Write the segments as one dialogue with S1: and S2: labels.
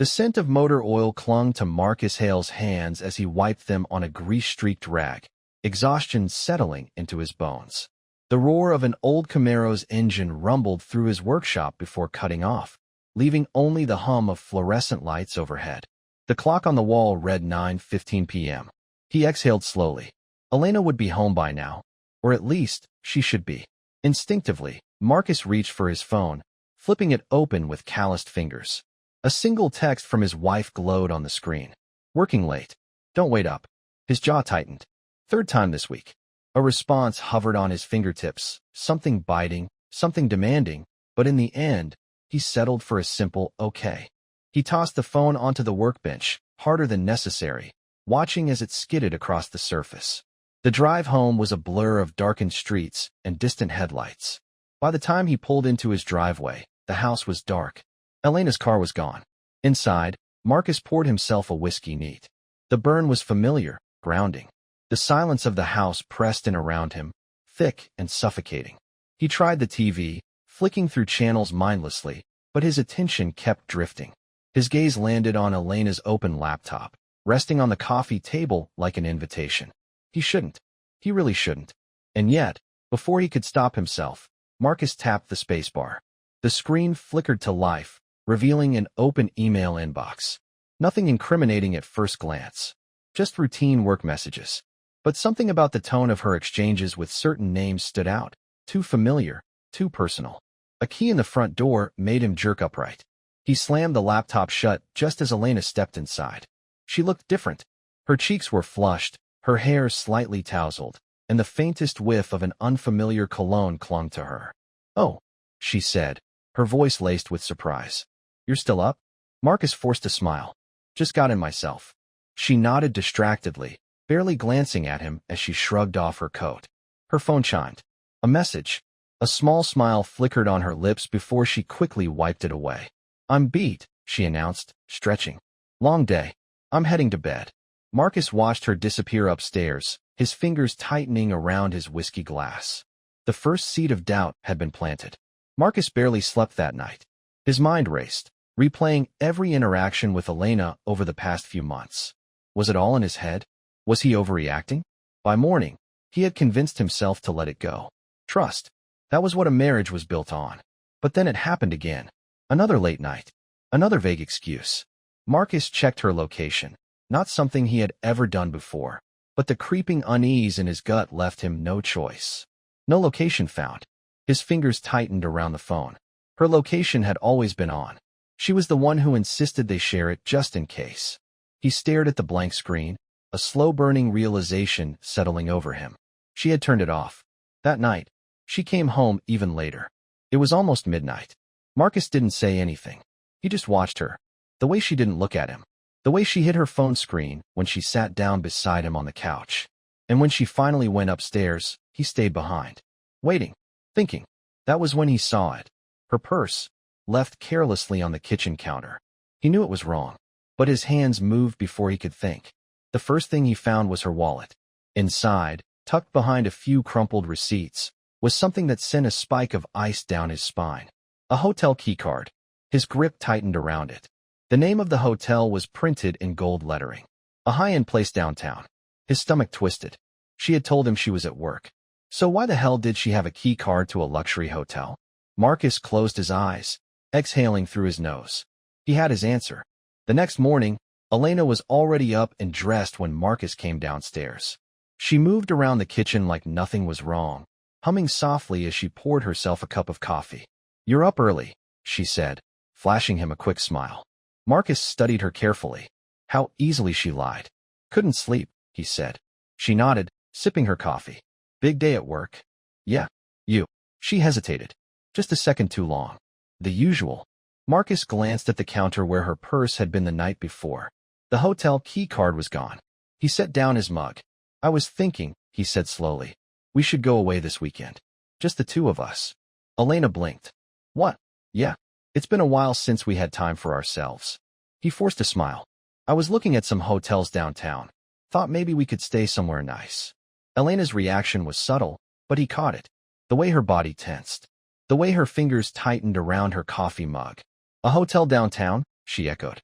S1: The scent of motor oil clung to Marcus Hale's hands as he wiped them on a grease-streaked rag, exhaustion settling into his bones. The roar of an old Camaro's engine rumbled through his workshop before cutting off, leaving only the hum of fluorescent lights overhead. The clock on the wall read 9:15 p.m. He exhaled slowly. Elena would be home by now, or at least she should be. Instinctively, Marcus reached for his phone, flipping it open with calloused fingers. A single text from his wife glowed on the screen. "Working late. Don't wait up." His jaw tightened. "Third time this week." A response hovered on his fingertips, something biting, something demanding, but in the end, he settled for a simple okay. He tossed the phone onto the workbench, harder than necessary, watching as it skidded across the surface. The drive home was a blur of darkened streets and distant headlights. By the time he pulled into his driveway, the house was dark. Elena's car was gone. Inside, Marcus poured himself a whiskey neat. The burn was familiar, grounding. The silence of the house pressed in around him, thick and suffocating. He tried the TV, flicking through channels mindlessly, but his attention kept drifting. His gaze landed on Elena's open laptop, resting on the coffee table like an invitation. He shouldn't. He really shouldn't. And yet, before he could stop himself, Marcus tapped the spacebar. The screen flickered to life, revealing an open email inbox. Nothing incriminating at first glance. Just routine work messages. But something about the tone of her exchanges with certain names stood out. Too familiar, too personal. A key in the front door made him jerk upright. He slammed the laptop shut just as Elena stepped inside. She looked different. Her cheeks were flushed, her hair slightly tousled, and the faintest whiff of an unfamiliar cologne clung to her. "Oh," she said, her voice laced with surprise. "You're still up?" Marcus forced a smile. "Just got in myself." She nodded distractedly, barely glancing at him as she shrugged off her coat. Her phone chimed. A message. A small smile flickered on her lips before she quickly wiped it away. "I'm beat," she announced, stretching. "Long day. I'm heading to bed." Marcus watched her disappear upstairs, his fingers tightening around his whiskey glass. The first seed of doubt had been planted. Marcus barely slept that night. His mind raced, replaying every interaction with Elena over the past few months. Was it all in his head? Was he overreacting? By morning, he had convinced himself to let it go. Trust. That was what a marriage was built on. But then it happened again. Another late night. Another vague excuse. Marcus checked her location. Not something he had ever done before. But the creeping unease in his gut left him no choice. No location found. His fingers tightened around the phone. Her location had always been on. She was the one who insisted they share it just in case. He stared at the blank screen, a slow-burning realization settling over him. She had turned it off. That night, she came home even later. It was almost midnight. Marcus didn't say anything. He just watched her. The way she didn't look at him. The way she hid her phone screen when she sat down beside him on the couch. And when she finally went upstairs, he stayed behind. Waiting. Thinking. That was when he saw it. Her purse, left carelessly on the kitchen counter. He knew it was wrong. But his hands moved before he could think. The first thing he found was her wallet. Inside, tucked behind a few crumpled receipts, was something that sent a spike of ice down his spine. A hotel keycard. His grip tightened around it. The name of the hotel was printed in gold lettering. A high-end place downtown. His stomach twisted. She had told him she was at work. So why the hell did she have a key card to a luxury hotel? Marcus closed his eyes, exhaling through his nose. He had his answer. The next morning, Elena was already up and dressed when Marcus came downstairs. She moved around the kitchen like nothing was wrong, humming softly as she poured herself a cup of coffee. "You're up early," she said, flashing him a quick smile. Marcus studied her carefully. How easily she lied. "Couldn't sleep," he said. She nodded, sipping her coffee. "Big day at work?" "Yeah. You." She hesitated. Just a second too long. "The usual." Marcus glanced at the counter where her purse had been the night before. The hotel key card was gone. He set down his mug. "I was thinking," he said slowly, "we should go away this weekend. Just the two of us." Elena blinked. "What?" "Yeah. It's been a while since we had time for ourselves." He forced a smile. "I was looking at some hotels downtown. Thought maybe we could stay somewhere nice." Elena's reaction was subtle, but he caught it. The way her body tensed. The way her fingers tightened around her coffee mug. "A hotel downtown?" she echoed.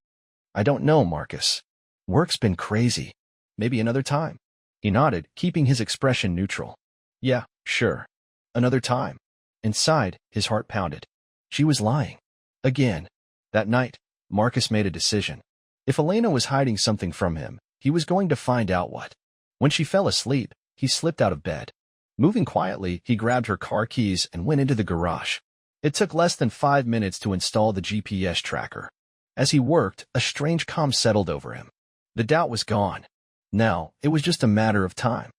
S1: I don't know, Marcus. Work's been crazy. Maybe another time. He nodded, keeping his expression neutral. Yeah, sure. Another time. Inside, his heart pounded. She was lying. Again. That night, Marcus made a decision. If Elena was hiding something from him, he was going to find out what. When she fell asleep, he slipped out of bed. Moving quietly, he grabbed her car keys and went into the garage. It took less than 5 minutes to install the GPS tracker. As he worked, a strange calm settled over him. The doubt was gone. Now, it was just a matter of time.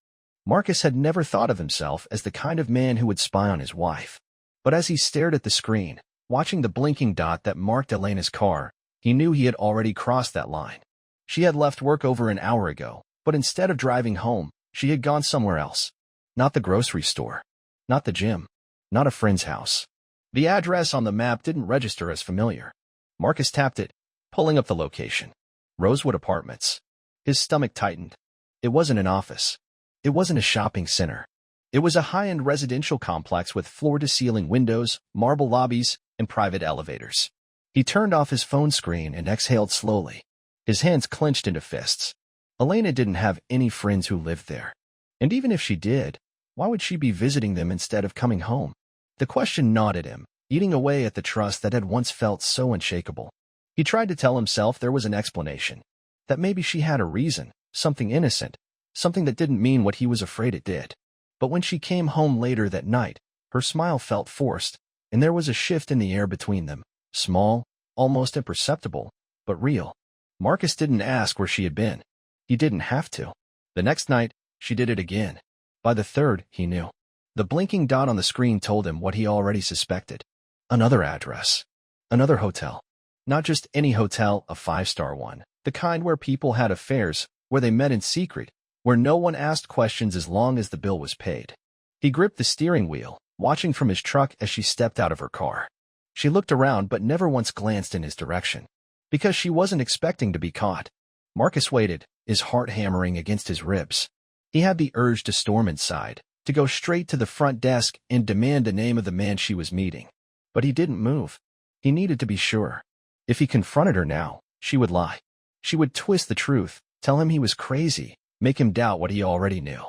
S1: Marcus had never thought of himself as the kind of man who would spy on his wife. But as he stared at the screen, watching the blinking dot that marked Elena's car, he knew he had already crossed that line. She had left work over an hour ago, but instead of driving home, she had gone somewhere else. Not the grocery store. Not the gym. Not a friend's house. The address on the map didn't register as familiar. Marcus tapped it, pulling up the location. Rosewood Apartments. His stomach tightened. It wasn't an office. It wasn't a shopping center. It was a high-end residential complex with floor-to-ceiling windows, marble lobbies, and private elevators. He turned off his phone screen and exhaled slowly. His hands clenched into fists. Elena didn't have any friends who lived there. And even if she did, why would she be visiting them instead of coming home? The question gnawed at him, eating away at the trust that had once felt so unshakable. He tried to tell himself there was an explanation. That maybe she had a reason, something innocent, something that didn't mean what he was afraid it did. But when she came home later that night, her smile felt forced, and there was a shift in the air between them, small, almost imperceptible, but real. Marcus didn't ask where she had been. He didn't have to. The next night, she did it again. By the third, he knew. The blinking dot on the screen told him what he already suspected. Another address. Another hotel. Not just any hotel, a 5-star one. The kind where people had affairs, where they met in secret, where no one asked questions as long as the bill was paid. He gripped the steering wheel, watching from his truck as she stepped out of her car. She looked around but never once glanced in his direction. Because she wasn't expecting to be caught. Marcus waited, his heart hammering against his ribs. He had the urge to storm inside, to go straight to the front desk and demand the name of the man she was meeting. But he didn't move. He needed to be sure. If he confronted her now, she would lie. She would twist the truth, tell him he was crazy, make him doubt what he already knew.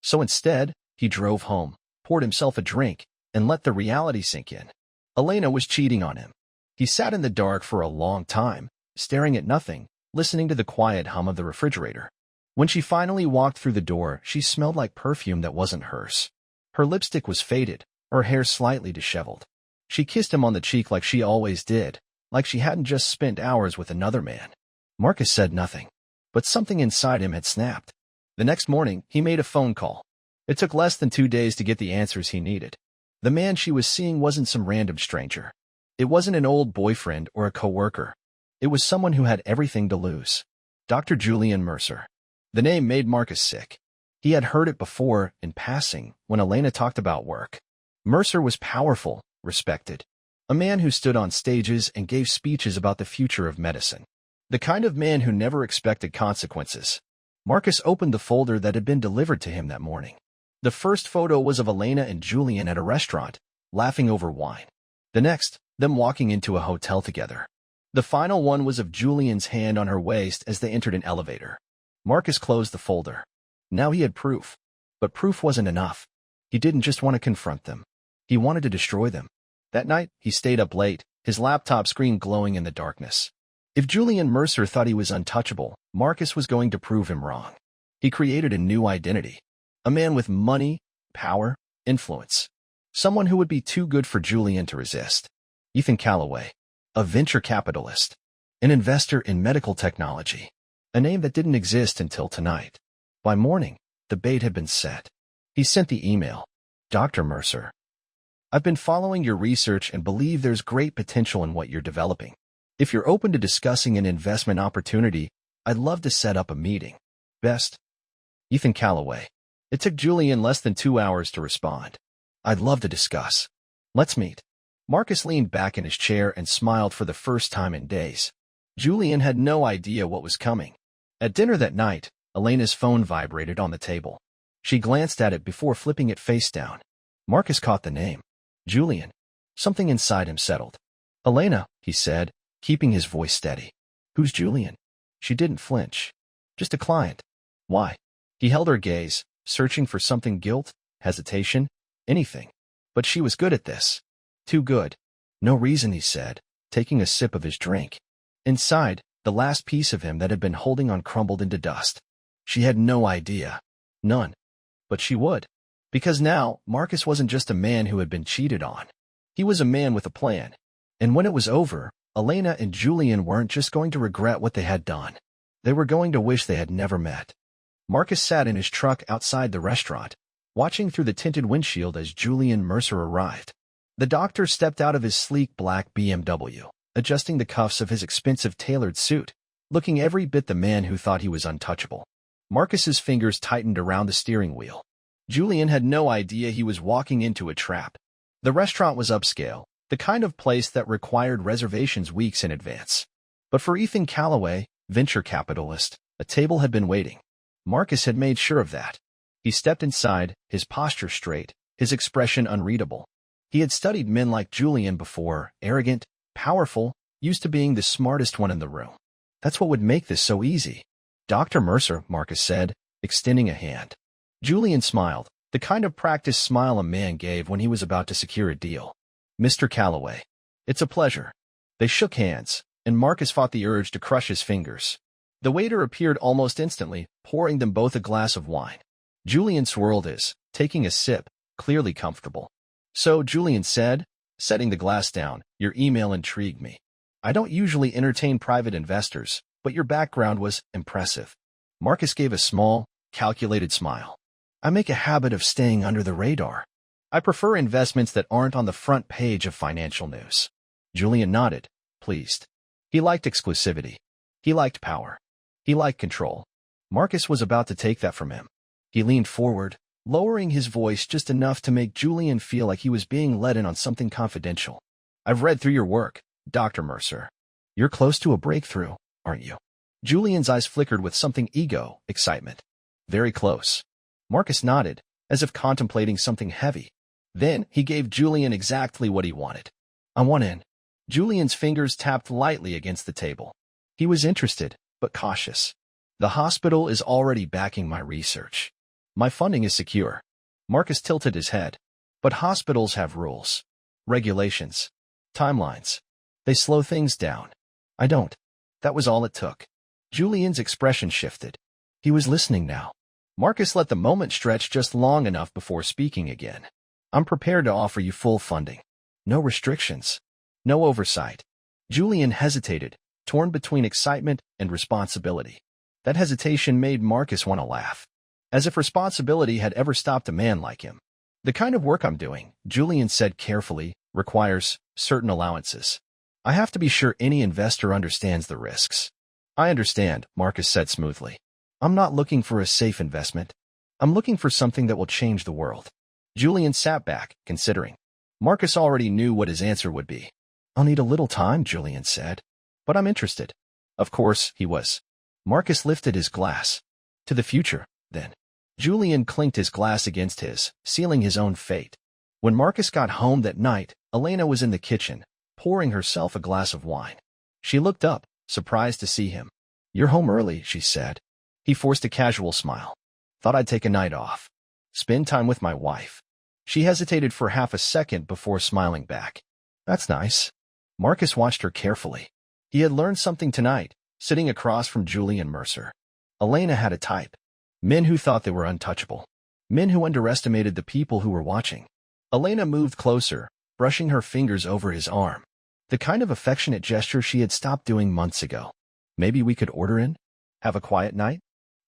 S1: So instead, he drove home, poured himself a drink, and let the reality sink in. Elena was cheating on him. He sat in the dark for a long time, staring at nothing, listening to the quiet hum of the refrigerator. When she finally walked through the door, she smelled like perfume that wasn't hers. Her lipstick was faded, her hair slightly disheveled. She kissed him on the cheek like she always did, like she hadn't just spent hours with another man. Marcus said nothing, but something inside him had snapped. The next morning, he made a phone call. It took less than 2 days to get the answers he needed. The man she was seeing wasn't some random stranger. It wasn't an old boyfriend or a coworker. It was someone who had everything to lose. Dr. Julian Mercer. The name made Marcus sick. He had heard it before, in passing, when Elena talked about work. Mercer was powerful, respected. A man who stood on stages and gave speeches about the future of medicine. The kind of man who never expected consequences. Marcus opened the folder that had been delivered to him that morning. The first photo was of Elena and Julian at a restaurant, laughing over wine. The next, them walking into a hotel together. The final one was of Julian's hand on her waist as they entered an elevator. Marcus closed the folder. Now he had proof. But proof wasn't enough. He didn't just want to confront them. He wanted to destroy them. That night, he stayed up late, his laptop screen glowing in the darkness. If Julian Mercer thought he was untouchable, Marcus was going to prove him wrong. He created a new identity. A man with money, power, influence. Someone who would be too good for Julian to resist. Ethan Calloway. A venture capitalist. An investor in medical technology. A name that didn't exist until tonight. By morning, the bait had been set. He sent the email. Dr. Mercer. I've been following your research and believe there's great potential in what you're developing. If you're open to discussing an investment opportunity, I'd love to set up a meeting. Best. Ethan Calloway. It took Julian less than 2 hours to respond. I'd love to discuss. Let's meet. Marcus leaned back in his chair and smiled for the first time in days. Julian had no idea what was coming. At dinner that night, Elena's phone vibrated on the table. She glanced at it before flipping it face down. Marcus caught the name. Julian. Something inside him settled. Elena, he said, keeping his voice steady. Who's Julian? She didn't flinch. Just a client. Why? He held her gaze, searching for something: guilt, hesitation, anything. But she was good at this. Too good. No reason, he said, taking a sip of his drink. Inside, the last piece of him that had been holding on crumbled into dust. She had no idea. None. But she would. Because now, Marcus wasn't just a man who had been cheated on. He was a man with a plan. And when it was over, Elena and Julian weren't just going to regret what they had done. They were going to wish they had never met. Marcus sat in his truck outside the restaurant, watching through the tinted windshield as Julian Mercer arrived. The doctor stepped out of his sleek black BMW, adjusting the cuffs of his expensive tailored suit, looking every bit the man who thought he was untouchable. Marcus's fingers tightened around the steering wheel. Julian had no idea he was walking into a trap. The restaurant was upscale, the kind of place that required reservations weeks in advance. But for Ethan Calloway, venture capitalist, a table had been waiting. Marcus had made sure of that. He stepped inside, his posture straight, his expression unreadable. He had studied men like Julian before, arrogant, powerful, used to being the smartest one in the room. That's what would make this so easy. Dr. Mercer, Marcus said, extending a hand. Julian smiled, the kind of practiced smile a man gave when he was about to secure a deal. Mr. Calloway. It's a pleasure. They shook hands, and Marcus fought the urge to crush his fingers. The waiter appeared almost instantly, pouring them both a glass of wine. Julian swirled his, taking a sip, clearly comfortable. So, Julian said, setting the glass down, your email intrigued me. I don't usually entertain private investors, but your background was impressive. Marcus gave a small, calculated smile. I make a habit of staying under the radar. I prefer investments that aren't on the front page of financial news. Julian nodded, pleased. He liked exclusivity. He liked power. He liked control. Marcus was about to take that from him. He leaned forward, lowering his voice just enough to make Julian feel like he was being let in on something confidential. I've read through your work, Dr. Mercer. You're close to a breakthrough, aren't you? Julian's eyes flickered with something excitement. Very close. Marcus nodded, as if contemplating something heavy. Then he gave Julian exactly what he wanted. I want in. Julian's fingers tapped lightly against the table. He was interested, but cautious. The hospital is already backing my research. My funding is secure. Marcus tilted his head. But hospitals have rules, regulations, timelines. They slow things down. I don't. That was all it took. Julian's expression shifted. He was listening now. Marcus let the moment stretch just long enough before speaking again. I'm prepared to offer you full funding. No restrictions. No oversight. Julian hesitated, torn between excitement and responsibility. That hesitation made Marcus want to laugh. As if responsibility had ever stopped a man like him. The kind of work I'm doing, Julian said carefully, requires certain allowances. I have to be sure any investor understands the risks. I understand, Marcus said smoothly. I'm not looking for a safe investment. I'm looking for something that will change the world. Julian sat back, considering. Marcus already knew what his answer would be. I'll need a little time, Julian said. But I'm interested. Of course, he was. Marcus lifted his glass. To the future, then. Julian clinked his glass against his, sealing his own fate. When Marcus got home that night, Elena was in the kitchen, pouring herself a glass of wine. She looked up, surprised to see him. You're home early, she said. He forced a casual smile. Thought I'd take a night off. Spend time with my wife. She hesitated for half a second before smiling back. That's nice. Marcus watched her carefully. He had learned something tonight, sitting across from Julian Mercer. Elena had a type. Men who thought they were untouchable. Men who underestimated the people who were watching. Elena moved closer, brushing her fingers over his arm. The kind of affectionate gesture she had stopped doing months ago. Maybe we could order in? Have a quiet night?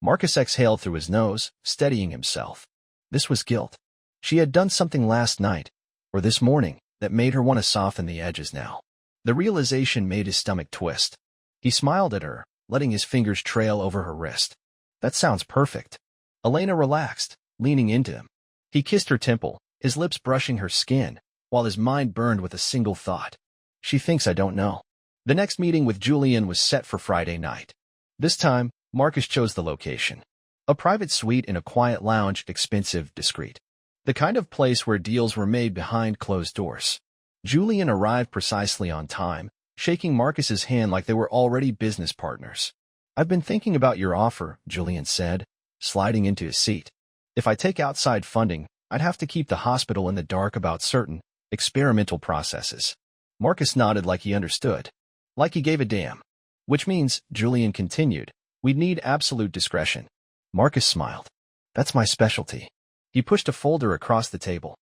S1: Marcus exhaled through his nose, steadying himself. This was guilt. She had done something last night, or this morning, that made her want to soften the edges now. The realization made his stomach twist. He smiled at her, letting his fingers trail over her wrist. That sounds perfect. Elena relaxed, leaning into him. He kissed her temple, his lips brushing her skin, while his mind burned with a single thought. She thinks I don't know. The next meeting with Julian was set for Friday night. This time, Marcus chose the location. A private suite in a quiet lounge, expensive, discreet. The kind of place where deals were made behind closed doors. Julian arrived precisely on time, shaking Marcus's hand like they were already business partners. "I've been thinking about your offer," Julian said, sliding into his seat. "If I take outside funding, I'd have to keep the hospital in the dark about certain experimental processes." Marcus nodded like he understood, like he gave a damn. "Which means," Julian continued, "we'd need absolute discretion." Marcus smiled. "That's my specialty." He pushed a folder across the table.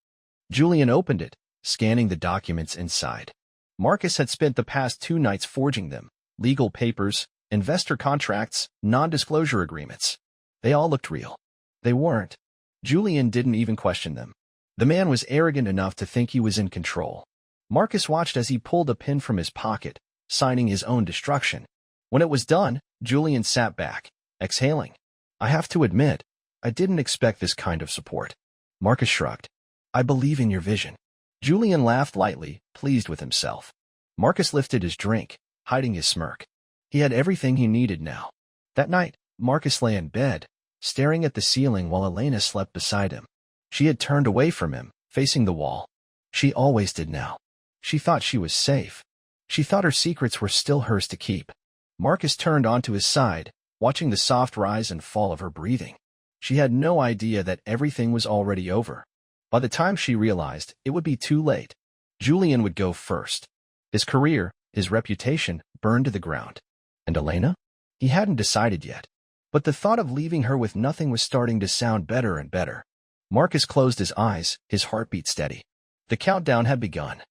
S1: Julian opened it, scanning the documents inside. Marcus had spent the past 2 nights forging them: legal papers, investor contracts, non-disclosure agreements. They all looked real. They weren't. Julian didn't even question them. The man was arrogant enough to think he was in control. Marcus watched as he pulled a pen from his pocket, signing his own destruction. When it was done, Julian sat back, exhaling. "I have to admit, I didn't expect this kind of support." Marcus shrugged. "I believe in your vision." Julian laughed lightly, pleased with himself. Marcus lifted his drink, hiding his smirk. He had everything he needed now. That night, Marcus lay in bed, staring at the ceiling while Elena slept beside him. She had turned away from him, facing the wall. She always did now. She thought she was safe. She thought her secrets were still hers to keep. Marcus turned onto his side, watching the soft rise and fall of her breathing. She had no idea that everything was already over. By the time she realized, it would be too late. Julian would go first. His career, his reputation, burned to the ground. And Elena? He hadn't decided yet. But the thought of leaving her with nothing was starting to sound better and better. Marcus closed his eyes, his heartbeat steady. The countdown had begun.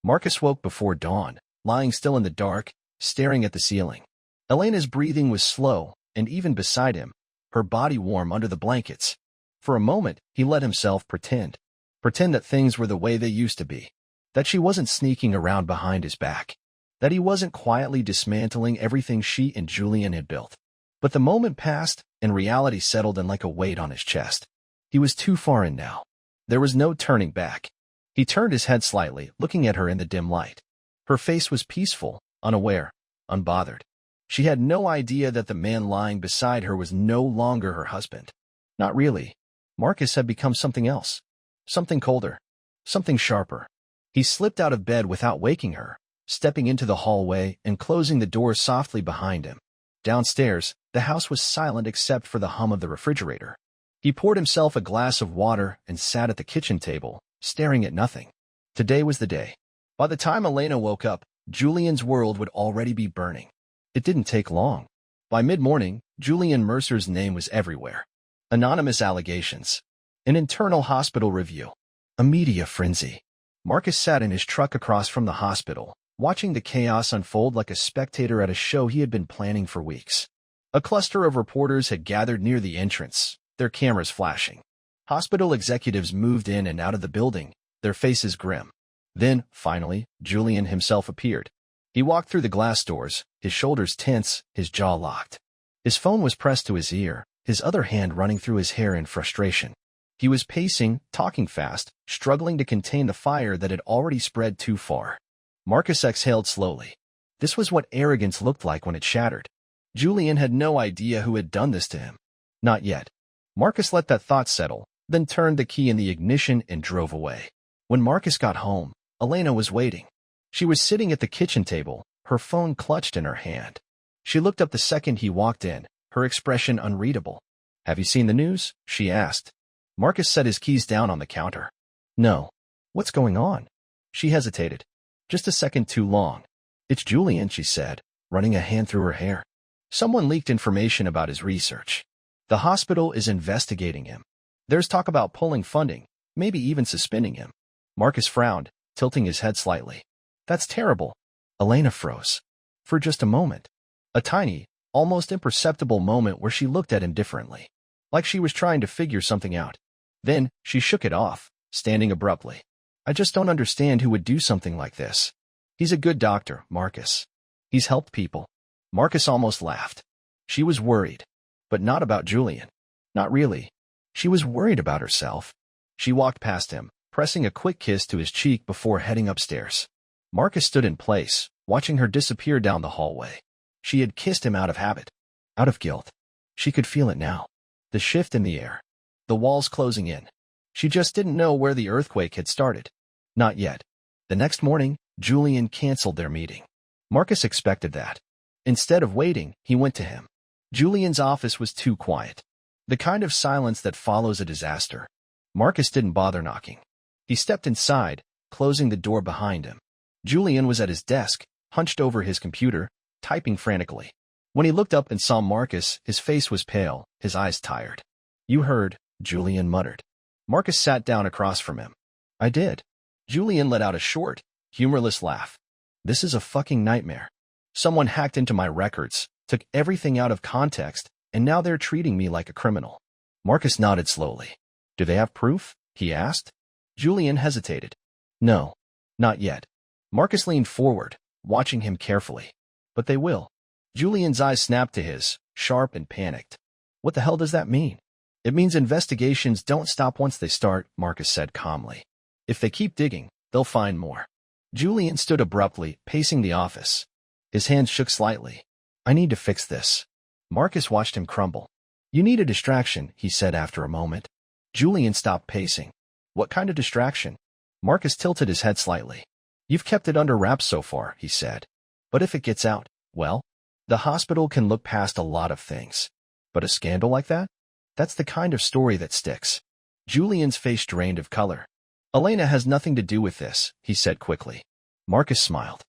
S1: Marcus woke before dawn, lying still in the dark, staring at the ceiling. Elena's breathing was slow, and even beside him, her body warm under the blankets. For a moment, he let himself pretend that things were the way they used to be, that she wasn't sneaking around behind his back, that he wasn't quietly dismantling everything she and Julian had built. But the moment passed, and reality settled in like a weight on his chest. He was too far in now. There was no turning back. He turned his head slightly, looking at her in the dim light. Her face was peaceful, unaware, unbothered. She had no idea that the man lying beside her was no longer her husband. Not really. Marcus had become something else. Something colder. Something sharper. He slipped out of bed without waking her, stepping into the hallway and closing the door softly behind him. Downstairs, the house was silent except for the hum of the refrigerator. He poured himself a glass of water and sat at the kitchen table, staring at nothing. Today was the day. By the time Elena woke up, Julian's world would already be burning. It didn't take long. By mid-morning, Julian Mercer's name was everywhere. Anonymous allegations. An internal hospital review. A media frenzy. Marcus sat in his truck across from the hospital, watching the chaos unfold like a spectator at a show he had been planning for weeks. A cluster of reporters had gathered near the entrance, their cameras flashing. Hospital executives moved in and out of the building, their faces grim. Then, finally, Julian himself appeared. He walked through the glass doors, his shoulders tense, his jaw locked. His phone was pressed to his ear, his other hand running through his hair in frustration. He was pacing, talking fast, struggling to contain the fire that had already spread too far. Marcus exhaled slowly. This was what arrogance looked like when it shattered. Julian had no idea who had done this to him. Not yet. Marcus let that thought settle, then turned the key in the ignition and drove away. When Marcus got home, Elena was waiting. She was sitting at the kitchen table, her phone clutched in her hand. She looked up the second he walked in, her expression unreadable. "Have you seen the news?" she asked. Marcus set his keys down on the counter. "No." "What's going on?" She hesitated. "Just a second too long." "It's Julian," she said, running a hand through her hair. "Someone leaked information about his research. The hospital is investigating him. There's talk about pulling funding, maybe even suspending him." Marcus frowned, tilting his head slightly. "That's terrible." Elena froze. For just a moment. A tiny, almost imperceptible moment where she looked at him differently, like she was trying to figure something out. Then, she shook it off, standing abruptly. "I just don't understand who would do something like this. He's a good doctor, Marcus. He's helped people." Marcus almost laughed. She was worried. But not about Julian. Not really. She was worried about herself. She walked past him, pressing a quick kiss to his cheek before heading upstairs. Marcus stood in place, watching her disappear down the hallway. She had kissed him out of habit, out of guilt. She could feel it now. The shift in the air. The walls closing in. She just didn't know where the earthquake had started. Not yet. The next morning, Julian canceled their meeting. Marcus expected that. Instead of waiting, he went to him. Julian's office was too quiet. The kind of silence that follows a disaster. Marcus didn't bother knocking. He stepped inside, closing the door behind him. Julian was at his desk, hunched over his computer, typing frantically. When he looked up and saw Marcus, his face was pale, his eyes tired. "You heard," Julian muttered. Marcus sat down across from him. "I did." Julian let out a short, humorless laugh. "This is a fucking nightmare. Someone hacked into my records, took everything out of context, and now they're treating me like a criminal." Marcus nodded slowly. "Do they have proof?" he asked. Julian hesitated. "No, not yet." Marcus leaned forward, watching him carefully. "But they will." Julian's eyes snapped to his, sharp and panicked. "What the hell does that mean?" "It means investigations don't stop once they start," Marcus said calmly. "If they keep digging, they'll find more." Julian stood abruptly, pacing the office. His hands shook slightly. "I need to fix this." Marcus watched him crumble. "You need a distraction," he said after a moment. Julian stopped pacing. "What kind of distraction?" Marcus tilted his head slightly. "You've kept it under wraps so far," he said. "But if it gets out, well, the hospital can look past a lot of things. But a scandal like that? That's the kind of story that sticks." Julian's face drained of color. "Elena has nothing to do with this," he said quickly. Marcus smiled.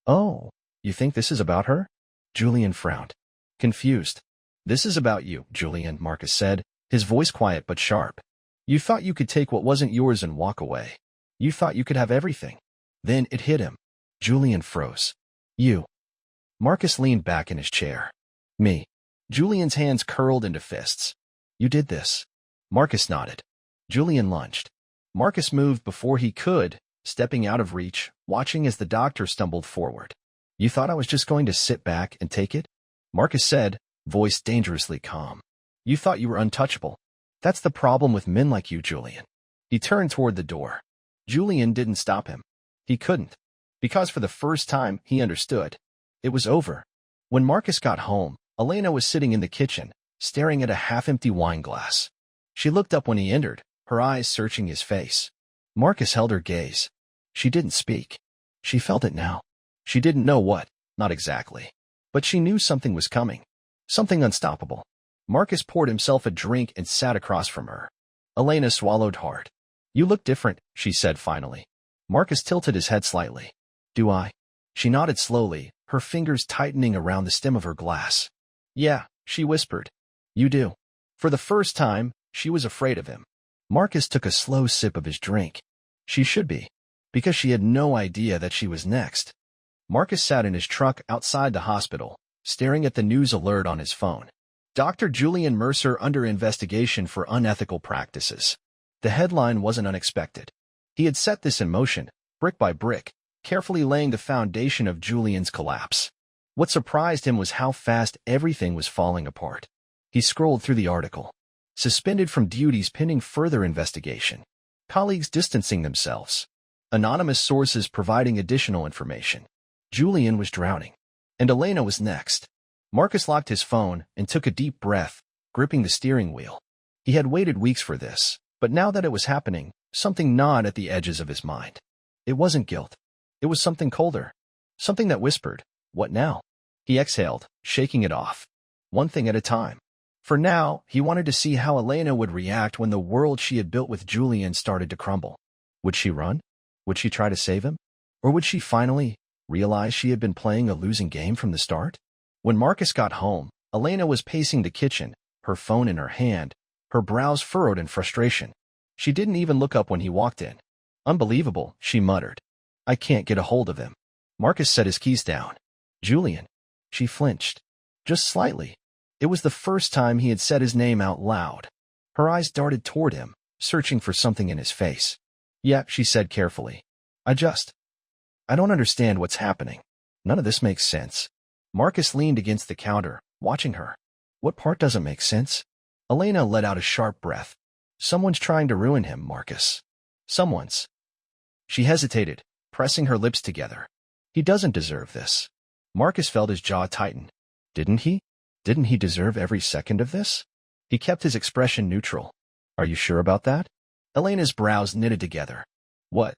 S1: "Oh, you think this is about her?" Julian frowned. Confused. "This is about you, Julian," Marcus said, his voice quiet but sharp. "You thought you could take what wasn't yours and walk away. You thought you could have everything." Then it hit him. Julian froze. "You." Marcus leaned back in his chair. "Me." Julian's hands curled into fists. "You did this." Marcus nodded. Julian lunged. Marcus moved before he could, stepping out of reach, watching as the doctor stumbled forward. "You thought I was just going to sit back and take it?" Marcus said, voice dangerously calm. "You thought you were untouchable. That's the problem with men like you, Julian." He turned toward the door. Julian didn't stop him. He couldn't. Because for the first time, he understood. It was over. When Marcus got home, Elena was sitting in the kitchen, staring at a half-empty wine glass. She looked up when he entered, her eyes searching his face. Marcus held her gaze. She didn't speak. She felt it now. She didn't know what, not exactly. But she knew something was coming. Something unstoppable. Marcus poured himself a drink and sat across from her. Elena swallowed hard. "You look different," she said finally. Marcus tilted his head slightly. "Do I?" She nodded slowly, her fingers tightening around the stem of her glass. "Yeah," she whispered. "You do." For the first time, she was afraid of him. Marcus took a slow sip of his drink. She should be, because she had no idea that she was next. Marcus sat in his truck outside the hospital, staring at the news alert on his phone. Dr. Julian Mercer under investigation for unethical practices. The headline wasn't unexpected. He had set this in motion, brick by brick, carefully laying the foundation of Julian's collapse. What surprised him was how fast everything was falling apart. He scrolled through the article. Suspended from duties pending further investigation. Colleagues distancing themselves. Anonymous sources providing additional information. Julian was drowning. And Elena was next. Marcus locked his phone and took a deep breath, gripping the steering wheel. He had waited weeks for this, but now that it was happening, something gnawed at the edges of his mind. It wasn't guilt. It was something colder. Something that whispered, "What now?" He exhaled, shaking it off. One thing at a time. For now, he wanted to see how Elena would react when the world she had built with Julian started to crumble. Would she run? Would she try to save him? Or would she finally realize she had been playing a losing game from the start? When Marcus got home, Elena was pacing the kitchen, her phone in her hand, her brows furrowed in frustration. She didn't even look up when he walked in. "Unbelievable," she muttered. "I can't get a hold of him." Marcus set his keys down. "Julian." She flinched. Just slightly. It was the first time he had said his name out loud. Her eyes darted toward him, searching for something in his face. "Yeah," she said carefully. I don't understand what's happening. None of this makes sense." Marcus leaned against the counter, watching her. "What part doesn't make sense?" Elena let out a sharp breath. "Someone's trying to ruin him, Marcus. Someone's." She hesitated, pressing her lips together. "He doesn't deserve this." Marcus felt his jaw tighten. Didn't he? Didn't he deserve every second of this? He kept his expression neutral. "Are you sure about that?" Elena's brows knitted together. "What?"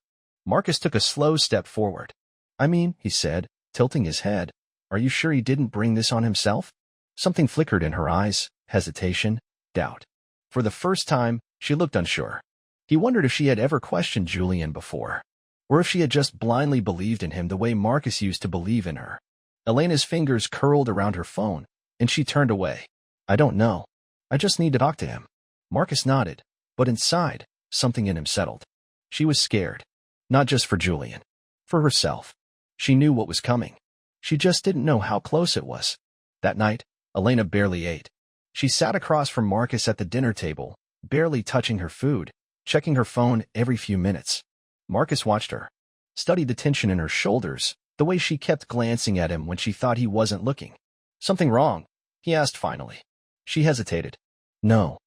S1: Marcus took a slow step forward. "I mean," he said, tilting his head. Are you sure he didn't bring this on himself? Something flickered in her eyes, hesitation, doubt. For the first time, she looked unsure. He wondered if she had ever questioned Julian before, or if she had just blindly believed in him the way Marcus used to believe in her. Elena's fingers curled around her phone, and she turned away. I don't know. I just need to talk to him. Marcus nodded, but inside, something in him settled. She was scared. Not just for Julian. For herself. She knew what was coming. She just didn't know how close it was. That night, Elena barely ate. She sat across from Marcus at the dinner table, barely touching her food, checking her phone every few minutes. Marcus watched her, studied the tension in her shoulders, the way she kept glancing at him when she thought he wasn't looking. Something wrong? He asked finally. She hesitated. No.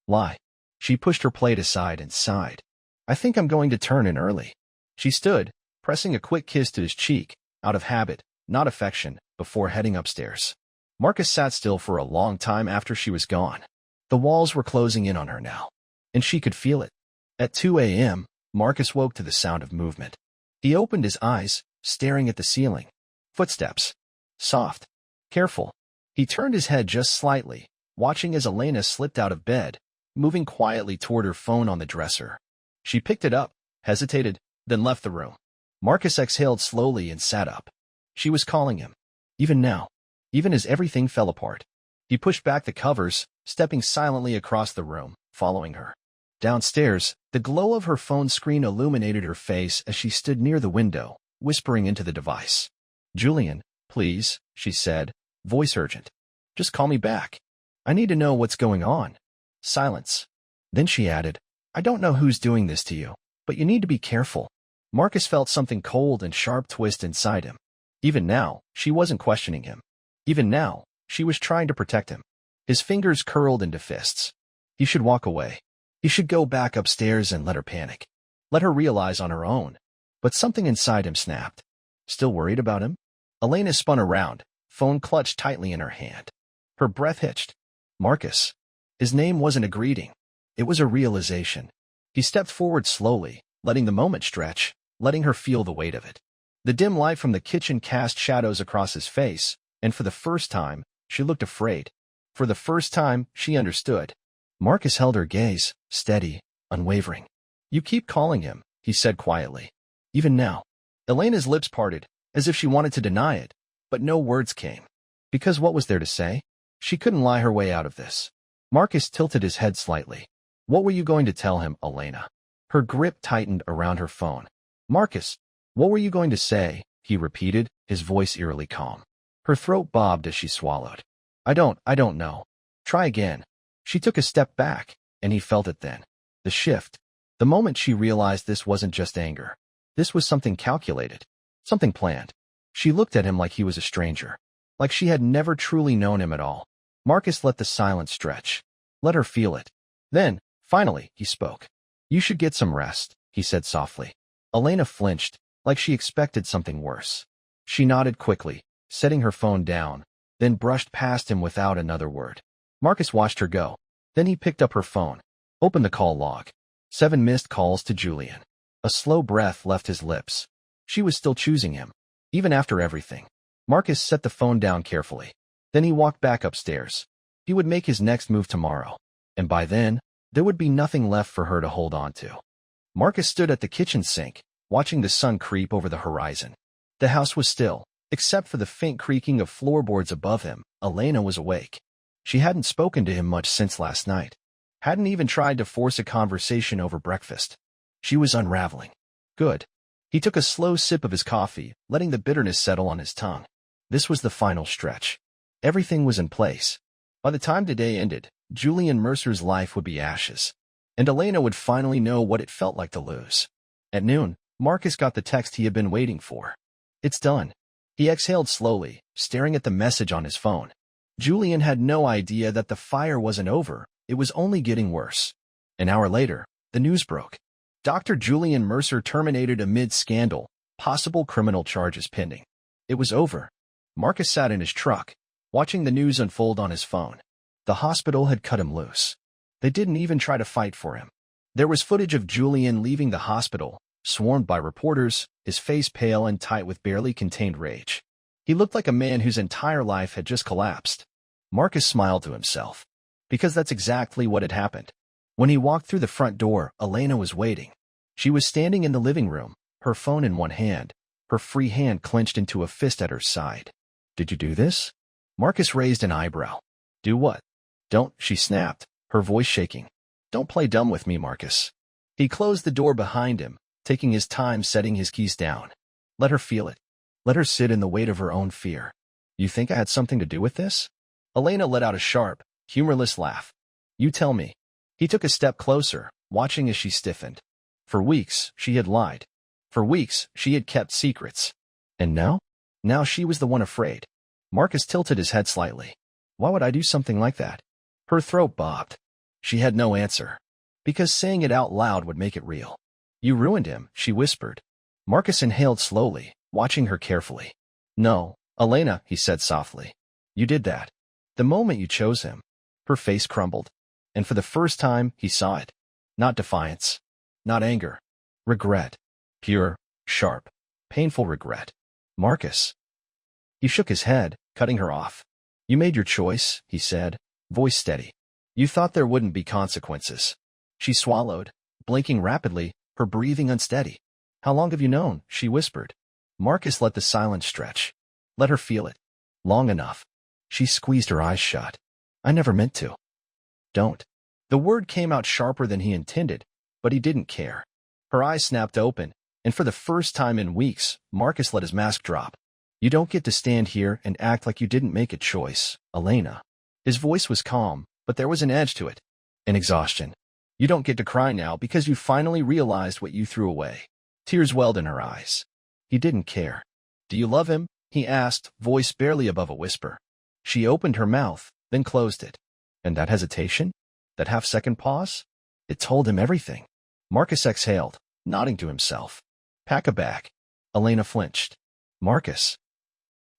S1: Lie. She pushed her plate aside and sighed. I think I'm going to turn in early. She stood, pressing a quick kiss to his cheek, out of habit, not affection, before heading upstairs. Marcus sat still for a long time after she was gone. The walls were closing in on her now, and she could feel it. At 2 a.m., Marcus woke to the sound of movement. He opened his eyes, staring at the ceiling. Footsteps. Soft. Careful. He turned his head just slightly, watching as Elena slipped out of bed, moving quietly toward her phone on the dresser. She picked it up, hesitated, then left the room. Marcus exhaled slowly and sat up. She was calling him. Even now. Even as everything fell apart. He pushed back the covers, stepping silently across the room, following her. Downstairs, the glow of her phone screen illuminated her face as she stood near the window, whispering into the device. Julian, please, she said, voice urgent. Just call me back. I need to know what's going on. Silence. Then she added, I don't know who's doing this to you, but you need to be careful. Marcus felt something cold and sharp twist inside him. Even now, she wasn't questioning him. Even now, she was trying to protect him. His fingers curled into fists. He should walk away. He should go back upstairs and let her panic. Let her realize on her own. But something inside him snapped. Still worried about him? Elena spun around, phone clutched tightly in her hand. Her breath hitched. Marcus. His name wasn't a greeting. It was a realization. He stepped forward slowly, letting the moment stretch, letting her feel the weight of it. The dim light from the kitchen cast shadows across his face, and for the first time, she looked afraid. For the first time, she understood. Marcus held her gaze, steady, unwavering. You keep calling him, he said quietly. Even now. Elena's lips parted, as if she wanted to deny it, but no words came. Because what was there to say? She couldn't lie her way out of this. Marcus tilted his head slightly. What were you going to tell him, Elena? Her grip tightened around her phone. Marcus, what were you going to say? He repeated, his voice eerily calm. Her throat bobbed as she swallowed. I don't know. Try again. She took a step back, and he felt it then. The shift. The moment she realized this wasn't just anger. This was something calculated. Something planned. She looked at him like he was a stranger. Like she had never truly known him at all. Marcus let the silence stretch. Let her feel it. Then, finally, he spoke. You should get some rest, he said softly. Elena flinched, like she expected something worse. She nodded quickly, setting her phone down, then brushed past him without another word. Marcus watched her go. Then he picked up her phone, opened the call log. 7 missed calls to Julian. A slow breath left his lips. She was still choosing him, even after everything. Marcus set the phone down carefully. Then he walked back upstairs. He would make his next move tomorrow, and by then, there would be nothing left for her to hold on to. Marcus stood at the kitchen sink, watching the sun creep over the horizon. The house was still, except for the faint creaking of floorboards above him. Elena was awake. She hadn't spoken to him much since last night. Hadn't even tried to force a conversation over breakfast. She was unraveling. Good. He took a slow sip of his coffee, letting the bitterness settle on his tongue. This was the final stretch. Everything was in place. By the time the day ended, Julian Mercer's life would be ashes, and Elena would finally know what it felt like to lose. At noon, Marcus got the text he had been waiting for. It's done. He exhaled slowly, staring at the message on his phone. Julian had no idea that the fire wasn't over. It was only getting worse. An hour later, the news broke. Dr. Julian Mercer terminated amid scandal, possible criminal charges pending. It was over. Marcus sat in his truck, watching the news unfold on his phone. The hospital had cut him loose. They didn't even try to fight for him. There was footage of Julian leaving the hospital, swarmed by reporters, his face pale and tight with barely contained rage. He looked like a man whose entire life had just collapsed. Marcus smiled to himself, because that's exactly what had happened. When he walked through the front door, Elena was waiting. She was standing in the living room, her phone in one hand, her free hand clenched into a fist at her side. "Did you do this?" Marcus raised an eyebrow. "Do what?" "Don't," she snapped, her voice shaking. "Don't play dumb with me, Marcus." He closed the door behind him, taking his time setting his keys down. Let her feel it. Let her sit in the weight of her own fear. "You think I had something to do with this?" Elena let out a sharp, humorless laugh. "You tell me." He took a step closer, watching as she stiffened. For weeks, she had lied. For weeks, she had kept secrets. And now? Now she was the one afraid. Marcus tilted his head slightly. "Why would I do something like that?" Her throat bobbed. She had no answer. Because saying it out loud would make it real. "You ruined him," she whispered. Marcus inhaled slowly, watching her carefully. "No, Elena," he said softly. "You did that. The moment you chose him." Her face crumbled. And for the first time, he saw it. Not defiance. Not anger. Regret. Pure, sharp, painful regret. "Marcus." He shook his head, cutting her off. "You made your choice," he said, voice steady. "You thought there wouldn't be consequences." She swallowed, blinking rapidly, her breathing unsteady. "How long have you known?" she whispered. Marcus let the silence stretch. Let her feel it. Long enough. She squeezed her eyes shut. "I never meant to." "Don't." The word came out sharper than he intended, but he didn't care. Her eyes snapped open, and for the first time in weeks, Marcus let his mask drop. "You don't get to stand here and act like you didn't make a choice, Elena." His voice was calm, but there was an edge to it. An exhaustion. "You don't get to cry now because you finally realized what you threw away." Tears welled in her eyes. He didn't care. "Do you love him?" he asked, voice barely above a whisper. She opened her mouth, then closed it. And that hesitation? That half-second pause? It told him everything. Marcus exhaled, nodding to himself. "Pack a bag." Elena flinched. "Marcus."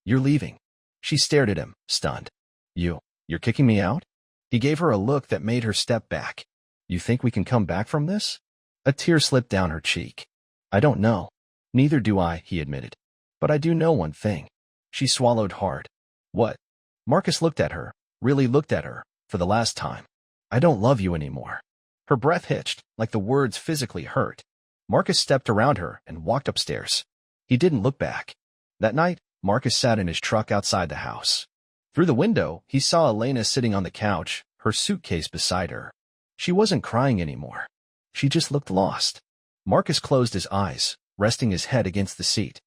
S1: "You're leaving." She stared at him, stunned. You're kicking me out?" He gave her a look that made her step back. "You think we can come back from this?" A tear slipped down her cheek. "I don't know." "Neither do I," he admitted. "But I do know one thing." She swallowed hard. "What?" Marcus looked at her, really looked at her, for the last time. "I don't love you anymore." Her breath hitched, like the words physically hurt. Marcus stepped around her and walked upstairs. He didn't look back. That night, Marcus sat in his truck outside the house. Through the window, he saw Elena sitting on the couch, her suitcase beside her. She wasn't crying anymore. She just looked lost. Marcus closed his eyes, resting his head against the seat.